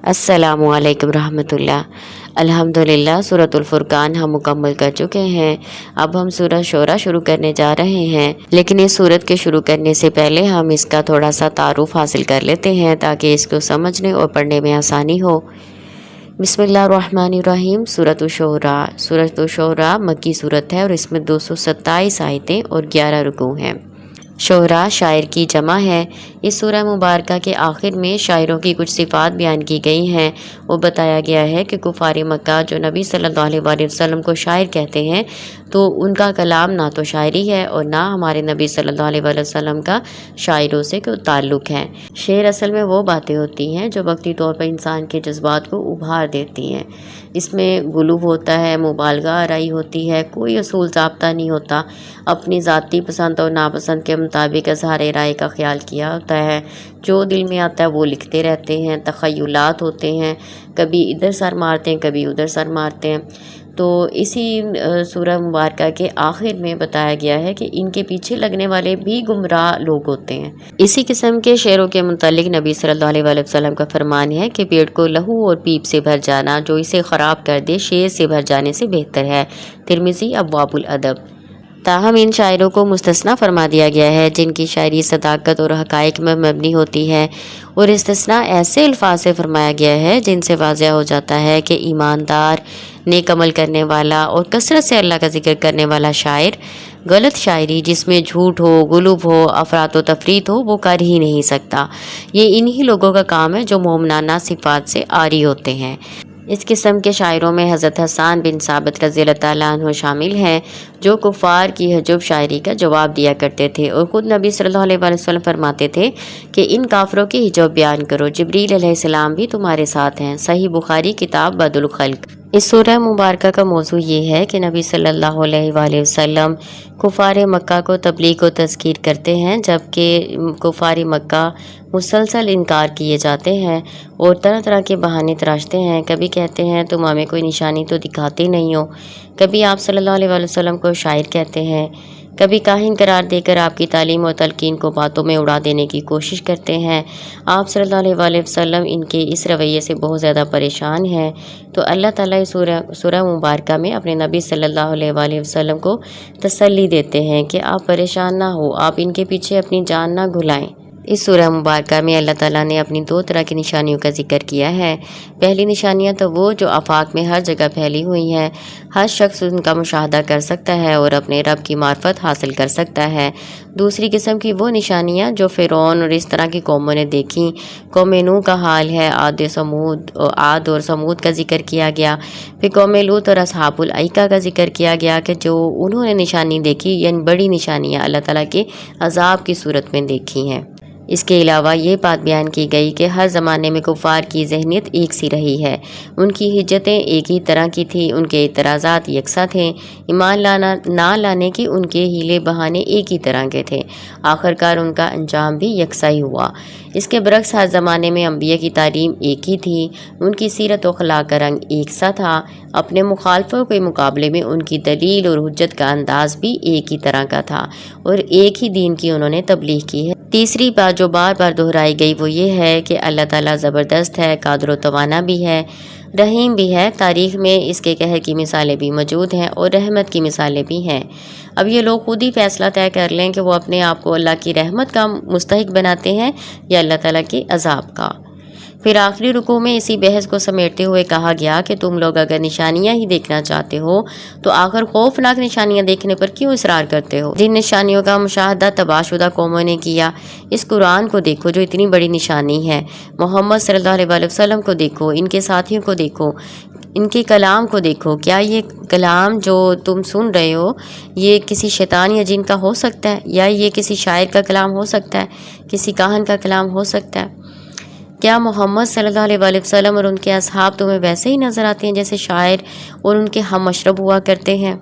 السلام علیکم رحمۃ اللہ۔ الحمدللہ سورۃ الفرقان ہم مکمل کر چکے ہیں۔ اب ہم سورۃ شعراء شروع کرنے جا رہے ہیں، لیکن اس سورت کے شروع کرنے سے پہلے ہم اس کا تھوڑا سا تعارف حاصل کر لیتے ہیں تاکہ اس کو سمجھنے اور پڑھنے میں آسانی ہو۔ بسم اللہ الرحمن الرحیم۔ سورۃ الشعراء۔ سورۃ الشعراء مکی صورت ہے اور اس میں 227 آیتیں اور 11 رکوع ہیں۔ شعراء شاعر کی جمع ہے۔ اس سورہ مبارکہ کے آخر میں شاعروں کی کچھ صفات بیان کی گئی ہیں۔ وہ بتایا گیا ہے کہ کفار مکہ جو نبی صلی اللہ علیہ وسلم کو شاعر کہتے ہیں تو ان کا کلام نہ تو شاعری ہے اور نہ ہمارے نبی صلی اللہ علیہ وسلم کا شاعروں سے کوئی تعلق ہے۔ شعر اصل میں وہ باتیں ہوتی ہیں جو وقتی طور پر انسان کے جذبات کو ابھار دیتی ہیں۔ اس میں غلو ہوتا ہے، مبالغہ آرائی ہوتی ہے، کوئی اصول ضابطہ نہیں ہوتا، اپنی ذاتی پسند اور ناپسند کے مطابق اظہار رائے کا خیال کیا ہوتا ہے، جو دل میں آتا ہے وہ لکھتے رہتے ہیں، تخیلات ہوتے ہیں، کبھی ادھر سر مارتے ہیں کبھی ادھر سر مارتے ہیں۔ تو اسی سورہ مبارکہ کے آخر میں بتایا گیا ہے کہ ان کے پیچھے لگنے والے بھی گمراہ لوگ ہوتے ہیں۔ اسی قسم کے شعروں کے متعلق نبی صلی اللہ علیہ وسلم کا فرمان ہے کہ پیٹ کو لہو اور پیپ سے بھر جانا جو اسے خراب کر دے شعر سے بھر جانے سے بہتر ہے۔ ترمذی ابواب الادب۔ تاہم ان شاعروں کو مستثنیٰ فرما دیا گیا ہے جن کی شاعری صداقت اور حقائق میں مبنی ہوتی ہے، اور استثناء ایسے الفاظ سے فرمایا گیا ہے جن سے واضح ہو جاتا ہے کہ ایماندار، نیک عمل کرنے والا اور کثرت سے اللہ کا ذکر کرنے والا شاعر غلط شاعری جس میں جھوٹ ہو، غلوب ہو، افراط و تفریط ہو وہ کر ہی نہیں سکتا۔ یہ انہی لوگوں کا کام ہے جو مومنانہ صفات سے عاری ہوتے ہیں۔ اس قسم کے شاعروں میں حضرت حسان بن ثابت رضی اللہ تعالیٰ عنہ شامل ہیں جو کفار کی حجب شاعری کا جواب دیا کرتے تھے، اور خود نبی صلی اللہ علیہ وسلم فرماتے تھے کہ ان کافروں کی حجب بیان کرو، جبریل علیہ السلام بھی تمہارے ساتھ ہیں۔ صحیح بخاری کتاب بدء الخلق۔ اس سورہ مبارکہ کا موضوع یہ ہے کہ نبی صلی اللہ علیہ وآلہ وسلم کفار مکہ کو تبلیغ و تذکیر کرتے ہیں، جبکہ کفار مکہ مسلسل انکار کیے جاتے ہیں اور طرح طرح کے بہانے تراشتے ہیں۔ کبھی کہتے ہیں تم ہمیں کوئی نشانی تو دکھاتے نہیں ہو، کبھی آپ صلی اللہ علیہ وآلہ وسلم کو شاعر کہتے ہیں، کبھی کاہن قرار دے کر آپ کی تعلیم و تلقین کو باتوں میں اڑا دینے کی کوشش کرتے ہیں۔ آپ صلی اللہ علیہ وآلہ وسلم ان کے اس رویے سے بہت زیادہ پریشان ہیں، تو اللہ تعالیٰ اس سورہ مبارکہ میں اپنے نبی صلی اللہ علیہ وآلہ وسلم کو تسلی دیتے ہیں کہ آپ پریشان نہ ہو، آپ ان کے پیچھے اپنی جان نہ گھلائیں۔ اس سورہ مبارکہ میں اللہ تعالیٰ نے اپنی 2 طرح کی نشانیوں کا ذکر کیا ہے۔ پہلی نشانیاں تو وہ جو آفاق میں ہر جگہ پھیلی ہوئی ہیں، ہر شخص ان کا مشاہدہ کر سکتا ہے اور اپنے رب کی معرفت حاصل کر سکتا ہے۔ دوسری قسم کی وہ نشانیاں جو فرعون اور اس طرح کی قوموں نے دیکھیں۔ قوم نوح کا حال ہے، عاد اور سمود کا ذکر کیا گیا، پھر قوم لوط اور اصحاب الایکہ کا ذکر کیا گیا کہ جو انہوں نے نشانی دیکھی، یعنی بڑی نشانیاں اللہ تعالیٰ کے عذاب کی صورت میں دیکھی ہیں۔ اس کے علاوہ یہ بات بیان کی گئی کہ ہر زمانے میں کفار کی ذہنیت ایک سی رہی ہے، ان کی حجتیں ایک ہی طرح کی تھیں، ان کے اعتراضات یکساں تھے، ایمان نہ لانے کی ان کے ہیلے بہانے ایک ہی طرح کے تھے، آخرکار ان کا انجام بھی یکساں ہی ہوا۔ اس کے برعکس ہر زمانے میں انبیاء کی تعلیم ایک ہی تھی، ان کی سیرت و اخلاق کا رنگ ایک سا تھا، اپنے مخالفوں کے مقابلے میں ان کی دلیل اور حجت کا انداز بھی ایک ہی طرح کا تھا، اور ایک ہی دین کی انہوں نے تبلیغ کی ہے۔ تیسری بات جو بار بار دہرائی گئی وہ یہ ہے کہ اللہ تعالیٰ زبردست ہے، قادر و توانا بھی ہے، رحیم بھی ہے۔ تاریخ میں اس کے قہر کی مثالیں بھی موجود ہیں اور رحمت کی مثالیں بھی ہیں۔ اب یہ لوگ خود ہی فیصلہ طے کر لیں کہ وہ اپنے آپ کو اللہ کی رحمت کا مستحق بناتے ہیں یا اللہ تعالیٰ کے عذاب کا۔ پھر آخری رکوع میں اسی بحث کو سمیٹتے ہوئے کہا گیا کہ تم لوگ اگر نشانیاں ہی دیکھنا چاہتے ہو تو آخر خوفناک نشانیاں دیکھنے پر کیوں اصرار کرتے ہو؟ جن نشانیوں کا مشاہدہ تباہ شدہ قوموں نے کیا، اس قرآن کو دیکھو جو اتنی بڑی نشانی ہے، محمد صلی اللہ علیہ وآلہ وسلم کو دیکھو، ان کے ساتھیوں کو دیکھو، ان کے کلام کو دیکھو۔ کیا یہ کلام جو تم سن رہے ہو یہ کسی شیطان یا جن کا ہو سکتا ہے، یا یہ کسی شاعر کا کلام ہو سکتا ہے، کسی کاہن کا کلام ہو سکتا ہے؟ کیا محمد صلی اللہ علیہ وآلہ وسلم اور ان کے اصحاب تمہیں ویسے ہی نظر آتے ہیں جیسے شاعر اور ان کے ہم مشرب ہوا کرتے ہیں؟